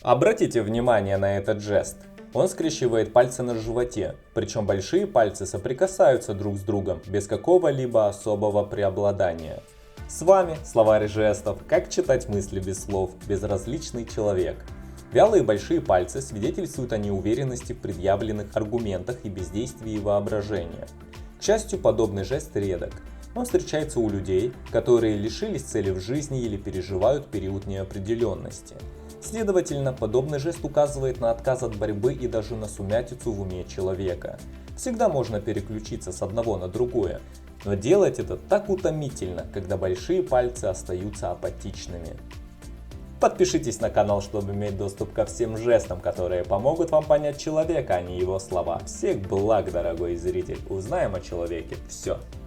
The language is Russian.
Обратите внимание на этот жест. Он скрещивает пальцы на животе, причем большие пальцы соприкасаются друг с другом без какого-либо особого преобладания. С вами словарь жестов «Как читать мысли без слов. Безразличный человек». Вялые большие пальцы свидетельствуют о неуверенности в предъявленных аргументах и бездействии воображения. К счастью, подобный жест редок. Он встречается у людей, которые лишились цели в жизни или переживают период неопределенности. Следовательно, подобный жест указывает на отказ от борьбы и даже на сумятицу в уме человека. Всегда можно переключиться с одного на другое, но делать это так утомительно, когда большие пальцы остаются апатичными. Подпишитесь на канал, чтобы иметь доступ ко всем жестам, которые помогут вам понять человека, а не его слова. Всех благ, дорогой зритель! Узнаем о человеке все.